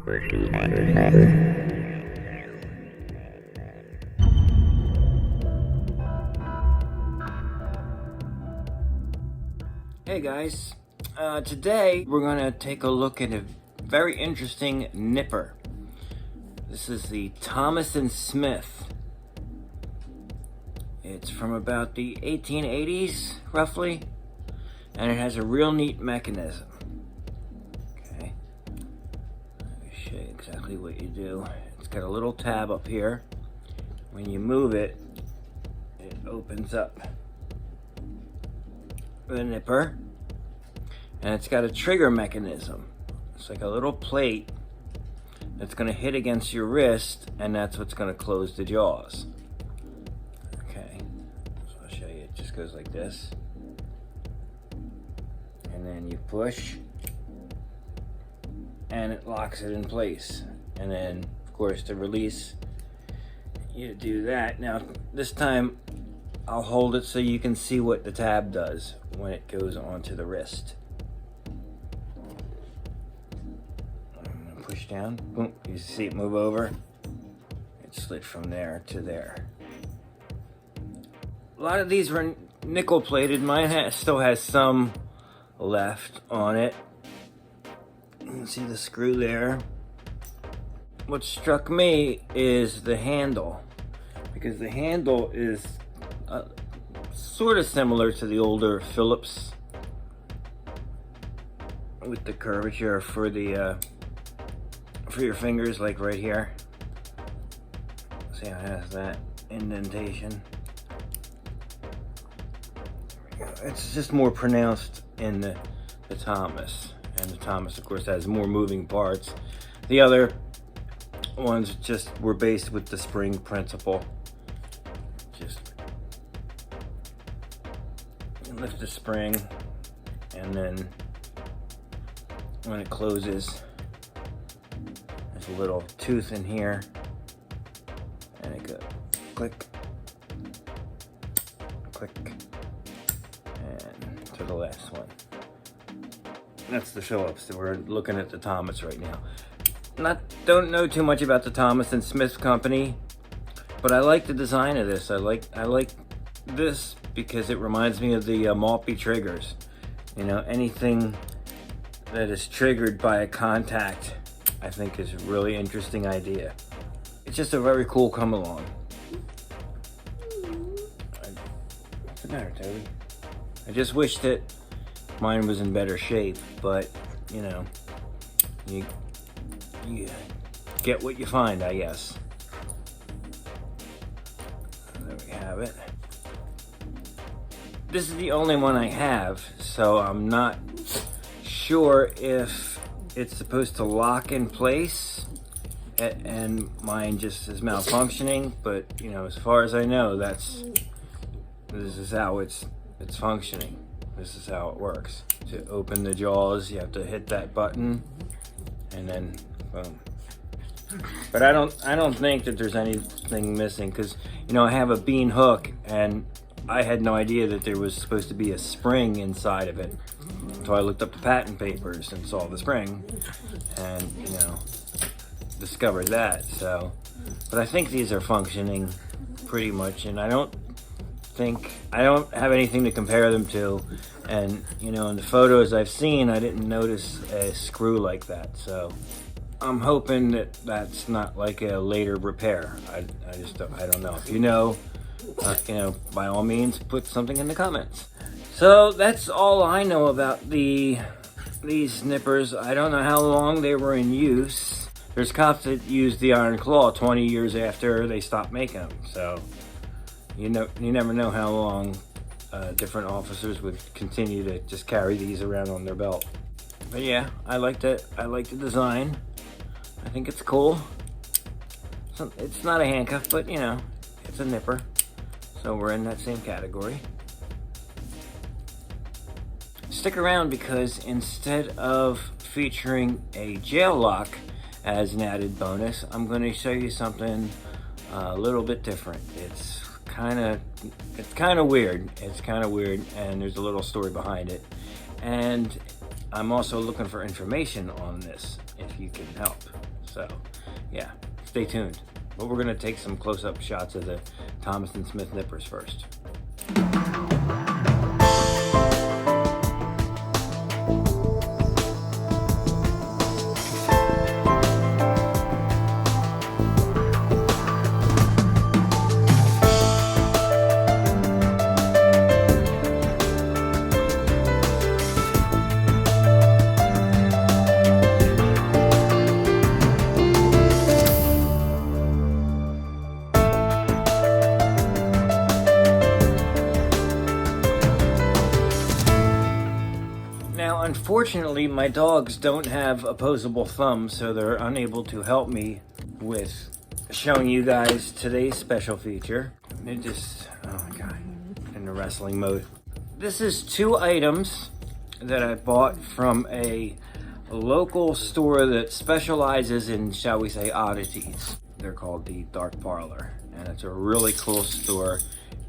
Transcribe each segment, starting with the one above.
Hey guys, today we're going to take a look at a very interesting nipper. This is the Thomas & Smith. It's from about the 1880s, roughly, and it has a real neat mechanism. Okay, let me show you exactly what you do. It's got a little tab up here. When you move it, it opens up the nipper, and it's got a trigger mechanism. It's like a little plate that's going to hit against your wrist, and that's what's going to close the jaws. Okay, so I'll show you. It just goes like this, and then you push and it locks it in place. And then of course to release, you do that. Now this time I'll hold it so you can see what the tab does when it goes onto the wrist. I'm gonna push down, boom, you see it move over. It slid from there to there. A lot of these were nickel plated. Mine still has some left on it. You can see the screw there. What struck me is the handle, because the handle is sort of similar to the older Phillips with the curvature for the for your fingers, like right here. See how it has that indentation. There we go. It's just more pronounced in the Thomas, and the Thomas of course has more moving parts. The other ones just were based with the spring principle. Just lift the spring, and then when it closes, there's a little tooth in here, and it goes click, click, and to the last one. That's the Phillips. We're looking at the Thomas right now. Don't know too much about the Thomas & Smith company, but I like the design of this. I like this because it reminds me of the Maltby triggers. You know, anything that is triggered by a contact, I think is a really interesting idea. It's just a very cool come along. What's the matter, Toby? I just wish that mine was in better shape, but you know, you get what you find, I guess. There we have it. This is the only one I have, so I'm not sure if it's supposed to lock in place and mine just is malfunctioning, but you know, as far as I know, this is how it's functioning. This is how it works. To open the jaws, you have to hit that button, and then boom. But I don't think that there's anything missing, because you know, I have a bean hook, and I had no idea that there was supposed to be a spring inside of it. So I looked up the patent papers and saw the spring, and you know, discovered that. So, but I think these are functioning pretty much, and I don't have anything to compare them to. And you know, in the photos I've seen, I didn't notice a screw like that. So I'm hoping that that's not like a later repair. I don't know. If you know, by all means, put something in the comments. So that's all I know about these nippers. I don't know how long they were in use. There's cops that used the iron claw 20 years after they stopped making them. So you never know how long different officers would continue to just carry these around on their belt. But yeah, I like the design. I think it's cool. So it's not a handcuff, but you know, it's a nipper. So we're in that same category. Stick around, because instead of featuring a jail lock as an added bonus, I'm going to show you something a little bit different. It's kind of weird. It's kind of weird, and there's a little story behind it. And I'm also looking for information on this, if you can help. So yeah, stay tuned. But we're gonna take some close-up shots of the Thomas & Smith nippers first. Now, unfortunately, my dogs don't have opposable thumbs, so they're unable to help me with showing you guys today's special feature. It just, oh my God, in the wrestling mode. This is 2 items that I bought from a local store that specializes in, shall we say, oddities. They're called the Dark Parlor, and it's a really cool store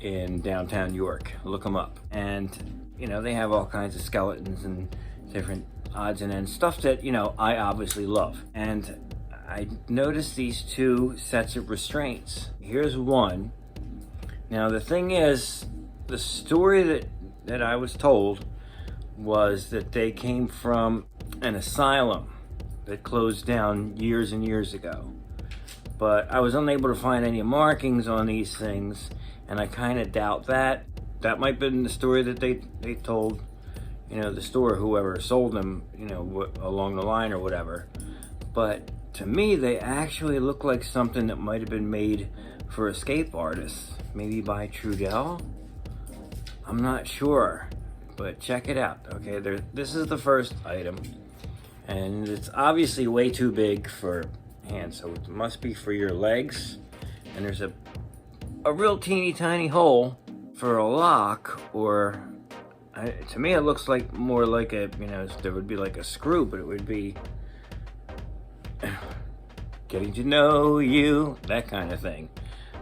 in downtown York. Look them up. And you know, they have all kinds of skeletons and different odds and ends, stuff that, you know, I obviously love. And I noticed these 2 sets of restraints. Here's one. Now the thing is, the story that I was told was that they came from an asylum that closed down years and years ago. But I was unable to find any markings on these things, and I kind of doubt that. That might have been the story that they told, you know, the store, whoever sold them, you know, along the line or whatever. But to me, they actually look like something that might have been made for escape artists, maybe by Trudell. I'm not sure, but check it out. Okay, this is the first item, and it's obviously way too big for hands, so it must be for your legs. And there's a real teeny tiny hole for a lock, or to me it looks like more like a, you know, there would be like a screw, but it would be getting to know you, that kind of thing.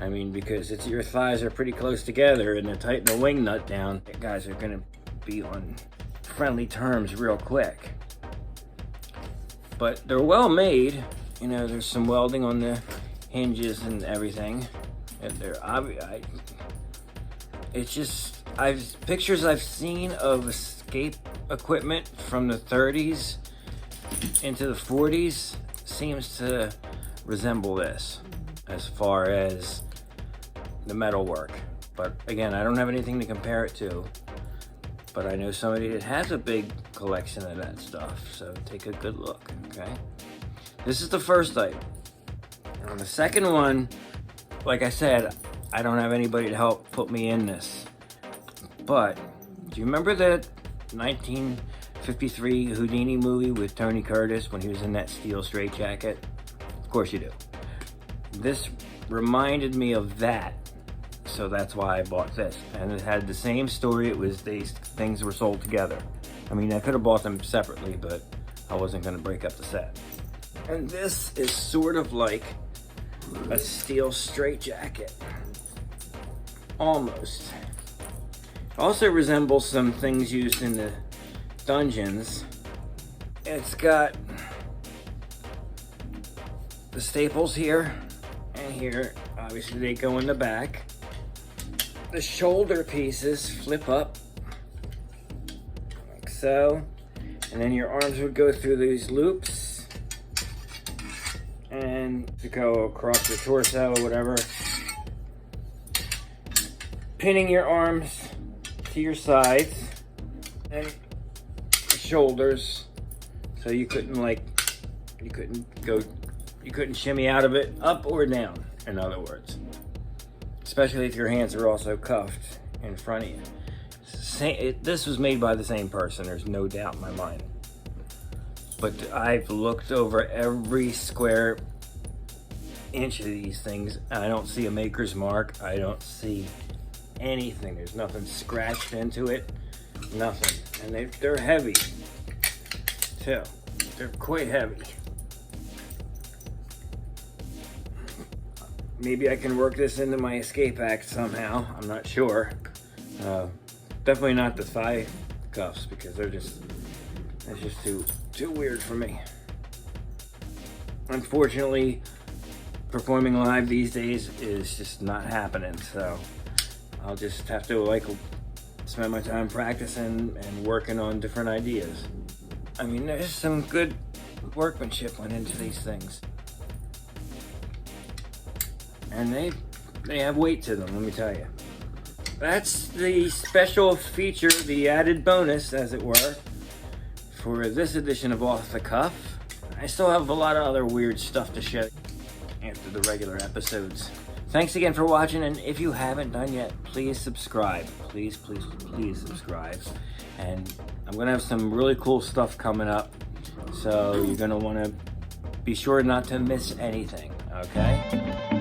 I mean, because your thighs are pretty close together, and to tighten the wing nut down, you guys are gonna be on friendly terms real quick. But they're well made, you know, there's some welding on the hinges and everything. And they're it's just, pictures I've seen of escape equipment from the 30s into the 40s seems to resemble this as far as the metal work. But again, I don't have anything to compare it to, but I know somebody that has a big collection of that stuff, so take a good look, okay? This is the first item. And the second one, like I said, I don't have anybody to help put me in this. But do you remember that 1953 Houdini movie with Tony Curtis when he was in that steel straitjacket? Of course you do. This reminded me of that, so that's why I bought this. And it had the same story. It was these things were sold together. I mean, I could have bought them separately, but I wasn't going to break up the set. And this is sort of like a steel straitjacket. Almost. Also resembles some things used in the dungeons. It's got the staples here and here. Obviously they go in the back. The shoulder pieces flip up like so, and then your arms would go through these loops and to go across your torso or whatever, pinning your arms to your sides and shoulders, so you couldn't shimmy out of it up or down, in other words, especially if your hands are also cuffed in front of you. This was made by the same person, there's no doubt in my mind. But I've looked over every square inch of these things. I don't see a maker's mark. I don't see anything. There's nothing scratched into it. Nothing. And they're heavy, too. They're quite heavy. Maybe I can work this into my escape act somehow. I'm not sure. Definitely not the thigh cuffs, because that's just too weird for me. unfortunately, performing live these days is just not happening. So I'll just have to like spend my time practicing and working on different ideas. I mean, there's some good workmanship went into these things. And they have weight to them, let me tell you. That's the special feature, the added bonus, as it were, for this edition of Off the Cuff. I still have a lot of other weird stuff to show after the regular episodes. Thanks again for watching, and if you haven't done yet, please subscribe. Please, please, please subscribe. And I'm gonna have some really cool stuff coming up, so you're gonna wanna be sure not to miss anything, okay?